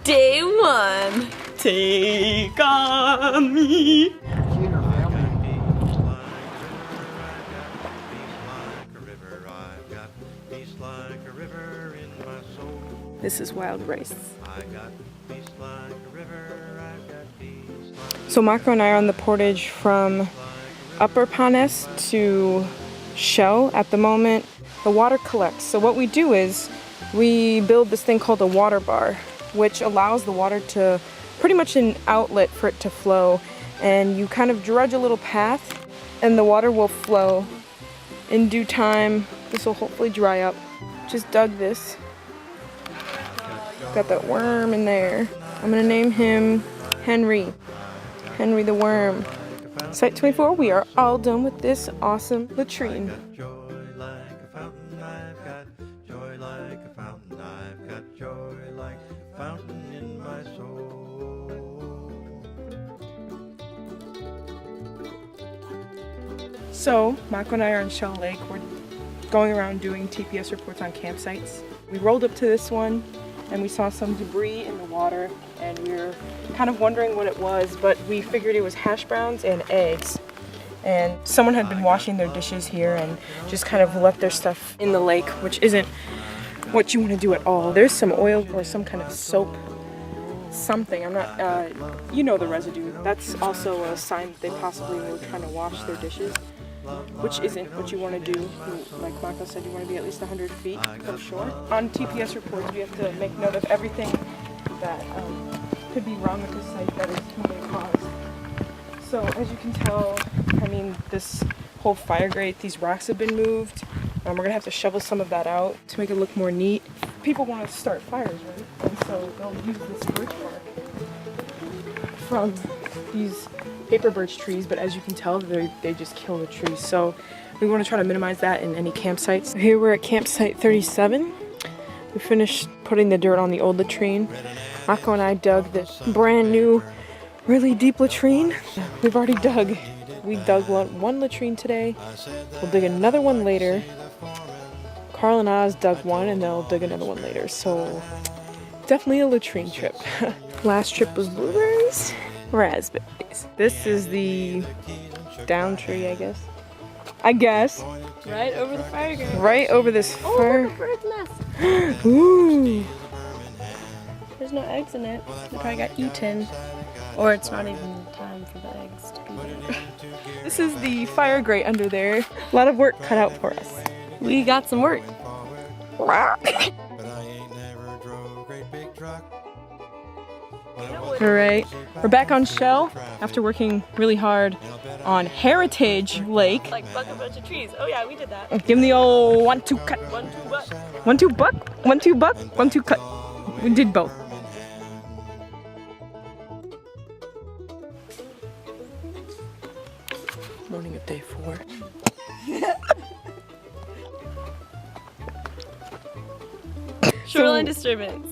Day one. Take on me. This is wild rice. So Mako and I are on the portage from Upper Panes to Shell at the moment. The water collects. So what we do is we build this thing called a water bar, which allows the water to pretty much an outlet for it to flow. And you kind of dredge a little path and the water will flow in due time. This will hopefully dry up. Just dug this. Got that worm in there. I'm gonna name him Henry. Henry the worm. Site 24, we are all done with this awesome latrine. So, Mako and I are in Shell Lake. We're going around doing TPS reports on campsites. We rolled up to this one and we saw some debris in the water and we were kind of wondering what it was, but we figured it was hash browns and eggs. And someone had been washing their dishes here and just kind of left their stuff in the lake, which isn't what you want to do at all. There's some oil or some kind of soap, something. I'm not, you know, the residue. That's also a sign that they possibly were trying to wash their dishes, which isn't what you want to do. Like Mako said, you want to be at least 100 feet from shore. On TPS reports, we have to make note of everything that could be wrong with the site that is human caused. So as you can tell, I mean, this whole fire grate, these rocks have been moved. We're gonna have to shovel some of that out to make it look more neat. People want to start fires, right? And so they'll use this birch bark from these paper birch trees, but as you can tell, they just kill the trees. So we want to try to minimize that in any campsites. Here we're at campsite 37. We finished putting the dirt on the old latrine. Mako and I dug this brand new, really deep latrine. We've already dug. We dug one latrine today. We'll dig another one later. Carl and Oz dug one and they'll dig another one later. So definitely a latrine trip. Last trip was blueberries, raspberries. This is the down tree, I guess. Right over the fire grate. Right over this fire. Oh, bird's nest. Ooh. There's no eggs in it. They probably got eaten. Or it's not even time for the eggs to be there. This is the fire grate under there. A lot of work cut out for us. We got some work. Alright, we're back on Shell after working really hard on Heritage Lake. Like buck a bunch of trees. Oh yeah, we did that. Give me the old 1-2 cut. 1-2 buck. 1-2 buck, 1-2 buck, 1-2 cut. We did both. Morning of day 4. Shoreline disturbance.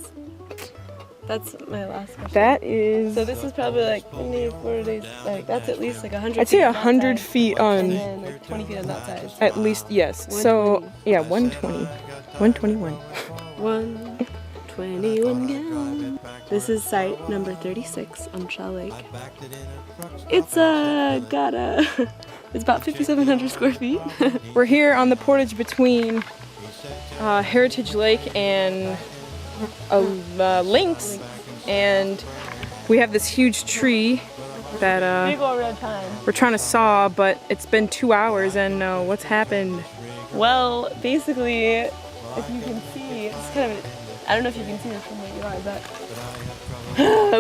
That's my last question. That is... So this is probably like 4 days, like that's at least like 100 I'd say 100 feet on... And then like 20 feet on that side. At least, yes. So, yeah, 120. 121. 121 gallon. This is site number 36 on Shell Lake. It's it's about 5,700 square feet. We're here on the portage between Heritage Lake and Lynx, and we have this huge tree that Big old red pine. we're trying to saw, but it's been 2 hours and what's happened? Well, basically, if you can see, it's kind of, I don't know if you can see this from where you are,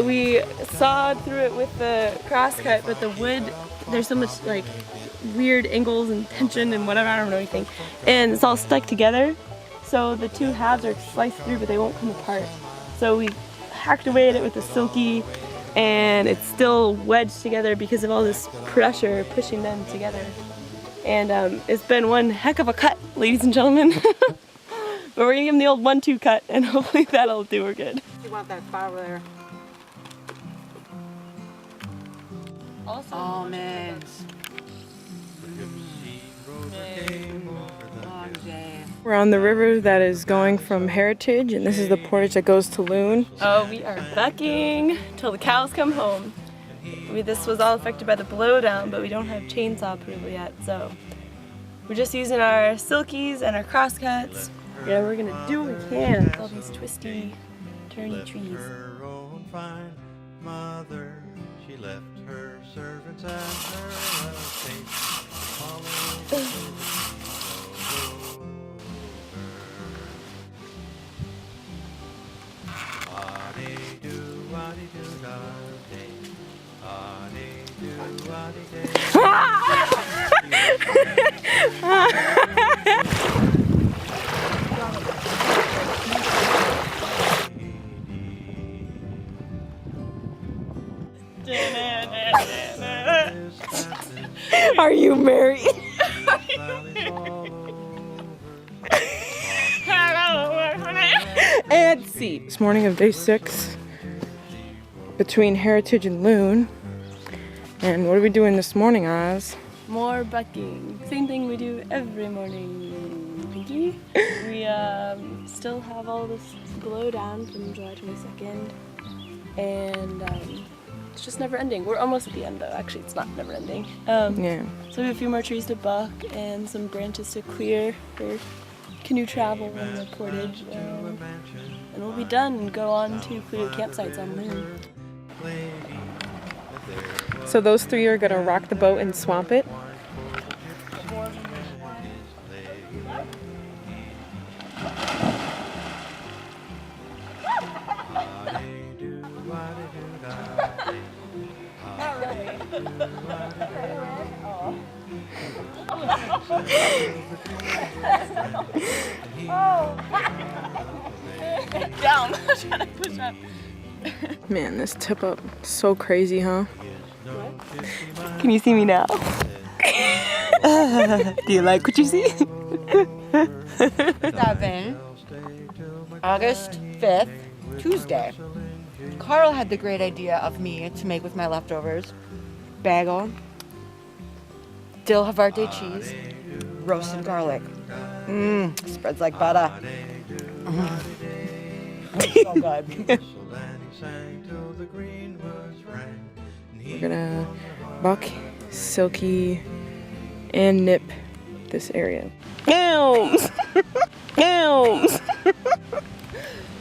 but we sawed through it with the crosscut, but the wood, there's so much like weird angles and tension and whatever, I don't know anything, and it's all stuck together. So the two halves are sliced through, but they won't come apart. So we hacked away at it with a silky, and it's still wedged together because of all this pressure pushing them together. And it's been one heck of a cut, ladies and gentlemen. But we're gonna give them the old 1-2 cut, and hopefully that'll do her good. You want that fire there? Also, oh man. Oh, yeah. We're on the river that is going from Heritage, and this is the portage that goes to Loon. Oh, we are bucking till the cows come home. This was all affected by the blowdown, but we don't have chainsaw approval yet, so we're just using our silkies and our crosscuts. Yeah, we're gonna do what we can with all these twisty, turny trees. Mother, she left her servants and her estate. Are you married? And see. This morning of day 6 between Heritage and Loon. And what are we doing this morning, Oz? More bucking. Same thing we do every morning, Pinky. We still have all this blowdown from July 22nd. And it's just never ending. We're almost at the end though. Actually, it's not never ending. Yeah. So we have a few more trees to buck and some branches to clear for canoe travel and the portage. And we'll be done and go on to clear the campsites on Loon. So those 3 are gonna rock the boat and swamp it. Down. Trying to push up. Man, this tip up is so crazy, huh? Can you see me now? Do you like what you see? 7, August 5th, Tuesday. Carl had the great idea of me to make with my leftovers bagel, dill Havarti cheese, roasted garlic. Spreads like butter. So good. We're gonna buck, silky, and nip this area. Elms! Elms!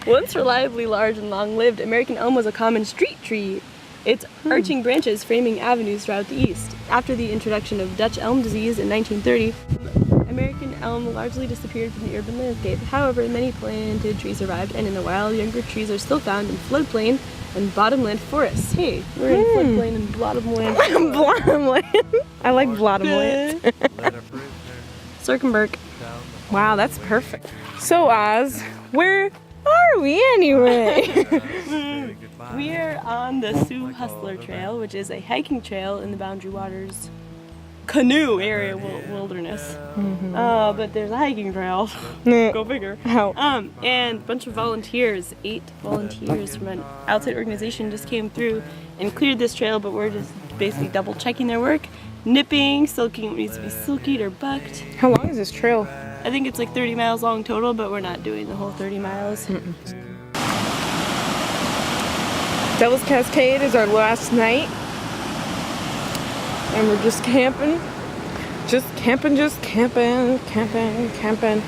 Once reliably large and long-lived, American elm was a common street tree. Its arching branches framing avenues throughout the east. After the introduction of Dutch elm disease in 1930, American elm largely disappeared from the urban landscape. However, many planted trees survived, and in the wild, younger trees are still found in floodplain and bottomland forests. Hey, we're in floodplain and bottomland. Bottomland. I like bottomland. Circumberg. Wow, that's perfect. So Oz, where are we anyway? We are on the Sioux Hustler Trail, which is a hiking trail in the Boundary Waters canoe area wilderness. But there's a hiking trail. Go figure. How? And a bunch of volunteers, 8 volunteers from an outside organization just came through and cleared this trail, but we're just basically double checking their work, nipping, silking what needs to be silkied or bucked. How long is this trail? I think it's like 30 miles long total, but we're not doing the whole 30 miles. Devil's Cascade is our last night. And we're just camping. Just camping, camping, camping.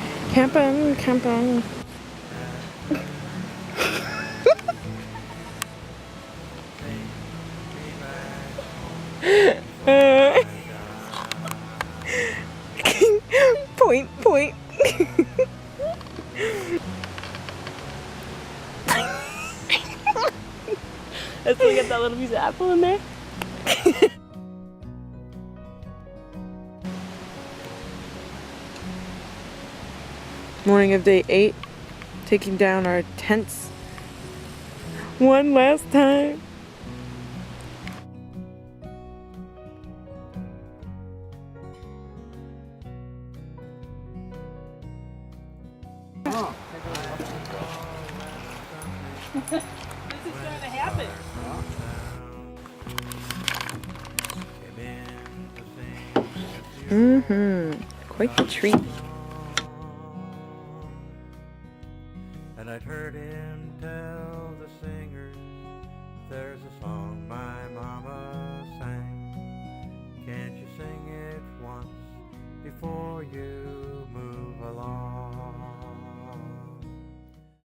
Point. Let's look at that little piece of apple in there. Morning of day 8, taking down our tents one last time. This is going to happen. Quite the treat. and I'd heard him tell the